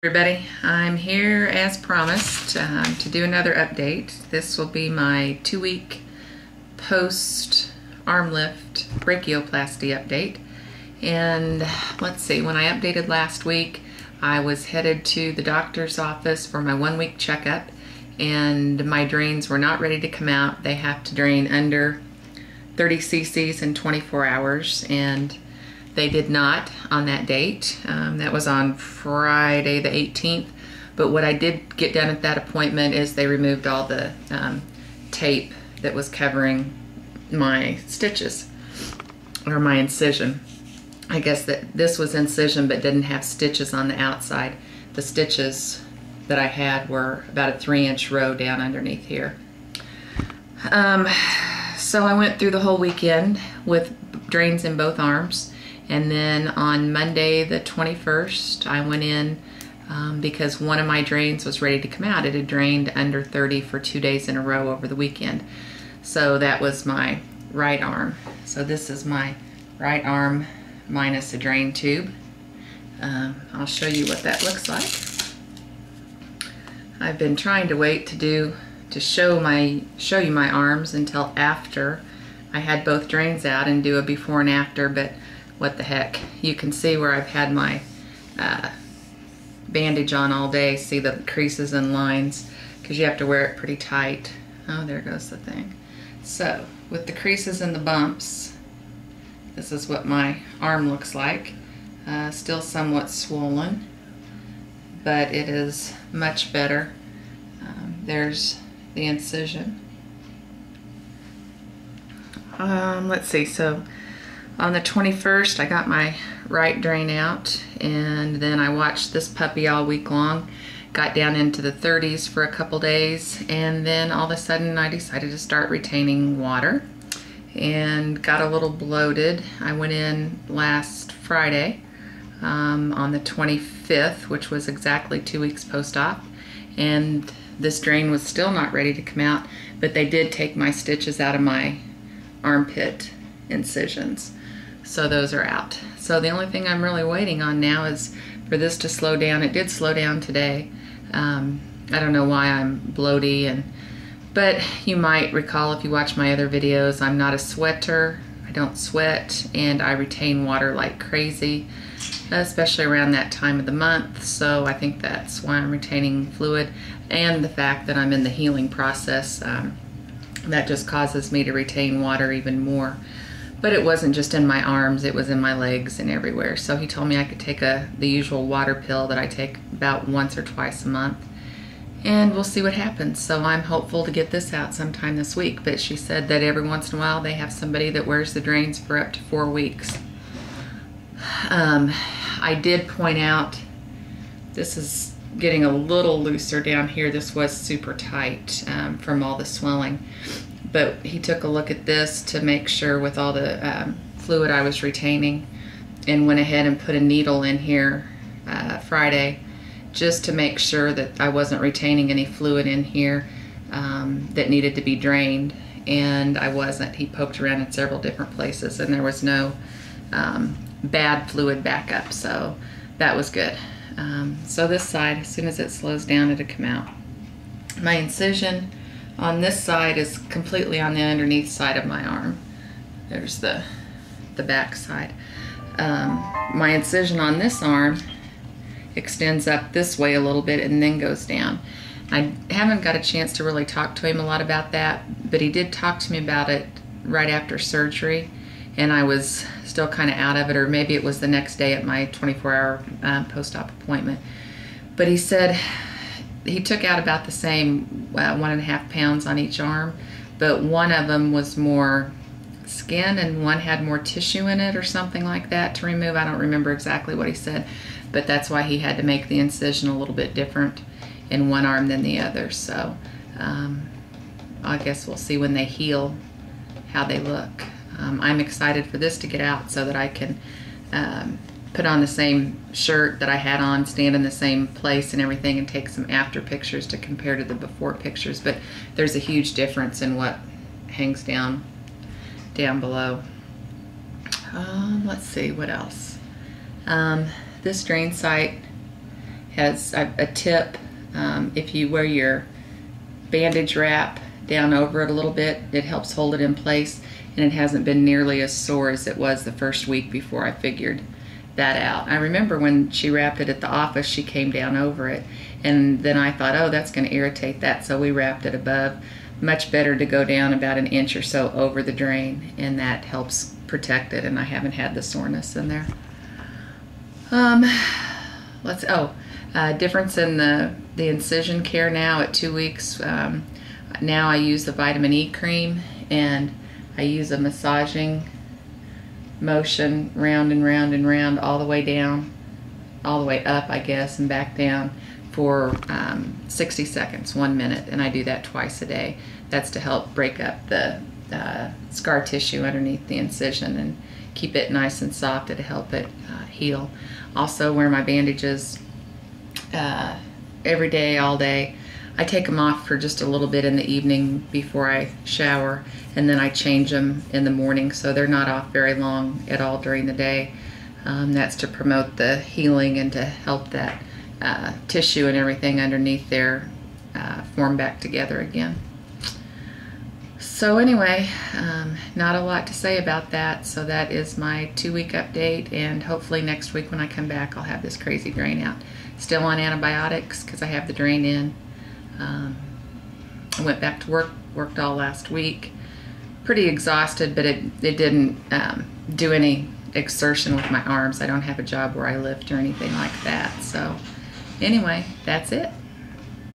Everybody, I'm here as promised to do another update. This will be my 2-week post arm lift brachioplasty update. And let's see, when I updated last week, I was headed to the doctor's office for my 1-week checkup, and my drains were not ready to come out. They have to drain under 30 cc's in 24 hours, and they did not on that date. That was on Friday the 18th. But what I did get done at that appointment is they removed all the tape that was covering my stitches, or my incision. I guess that this was incision but didn't have stitches on the outside. The stitches that I had were about a 3-inch row down underneath here. So I went through the whole weekend with drains in both arms. And then on Monday the 21st, I went in because one of my drains was ready to come out. It had drained under 30 for 2 days in a row over the weekend. So that was my right arm. So this is my right arm minus a drain tube. I'll show you what that looks like. I've been trying to wait to show you my arms until after I had both drains out and do a before and after, but what the heck. You can see where I've had my bandage on all day. See the creases and lines, because you have to wear it pretty tight. Oh, there goes the thing. So with the creases and the bumps, this is what my arm looks like. Still somewhat swollen, but it is much better. There's the incision. Let's see, so on the 21st, I got my right drain out, and then I watched this puppy all week long. Got down into the 30s for a couple days, and then all of a sudden I decided to start retaining water and got a little bloated. I went in last Friday on the 25th, which was exactly 2 weeks post-op, and this drain was still not ready to come out, but they did take my stitches out of my armpit incisions. So those are out. So the only thing I'm really waiting on now is for this to slow down. It did slow down today. I don't know why I'm bloaty, but you might recall if you watch my other videos, I'm not a sweater. I don't sweat, and I retain water like crazy, especially around that time of the month. So I think that's why I'm retaining fluid, and the fact that I'm in the healing process, that just causes me to retain water even more. But it wasn't just in my arms, it was in my legs and everywhere. So he told me I could take the usual water pill that I take about once or twice a month, and we'll see what happens. So I'm hopeful to get this out sometime this week, but she said that every once in a while they have somebody that wears the drains for up to 4 weeks. I did point out, this is getting a little looser down here. This was super tight from all the swelling. But he took a look at this to make sure with all the fluid I was retaining, and went ahead and put a needle in here Friday just to make sure that I wasn't retaining any fluid in here that needed to be drained, and I wasn't. He poked around in several different places and there was no bad fluid backup, so that was good. So this side, as soon as it slows down, it'll come out. My incision on this side is completely on the underneath side of my arm. There's the back side. My incision on this arm extends up this way a little bit and then goes down. I haven't got a chance to really talk to him a lot about that, but he did talk to me about it right after surgery, and I was still kind of out of it, or maybe it was the next day at my 24-hour post-op appointment. But he said he took out about the same 1.5 pounds on each arm, but one of them was more skin and one had more tissue in it or something like that to remove. I don't remember exactly what he said, but that's why he had to make the incision a little bit different in one arm than the other. So I guess we'll see when they heal how they look. I'm excited for this to get out so that I can put on the same shirt that I had on, stand in the same place and everything, and take some after pictures to compare to the before pictures. But there's a huge difference in what hangs down below. Let's see what else. This drain site has a tip. If you wear your bandage wrap down over it a little bit, it helps hold it in place, and it hasn't been nearly as sore as it was the first week before I figured that out. I remember when she wrapped it at the office, she came down over it, and then I thought, oh, that's going to irritate that, so we wrapped it above. Much better to go down about an inch or so over the drain, and that helps protect it, and I haven't had the soreness in there. Difference in the incision care now at 2 weeks. Now I use the vitamin E cream, and I use a massaging motion round and round and round all the way down, all the way up, I guess, and back down for 60 seconds, 1 minute, and I do that twice a day. That's to help break up the scar tissue underneath the incision and keep it nice and soft to help it heal. Also wear my bandages every day, all day. I take them off for just a little bit in the evening before I shower, and then I change them in the morning, so they're not off very long at all during the day. That's to promote the healing and to help that tissue and everything underneath there form back together again. So anyway, not a lot to say about that. So that is my 2-week update, and hopefully next week when I come back I'll have this crazy drain out. Still on antibiotics because I have the drain in. I went back to work, worked all last week. Pretty exhausted, but it didn't do any exertion with my arms. I don't have a job where I lift or anything like that. So anyway, that's it.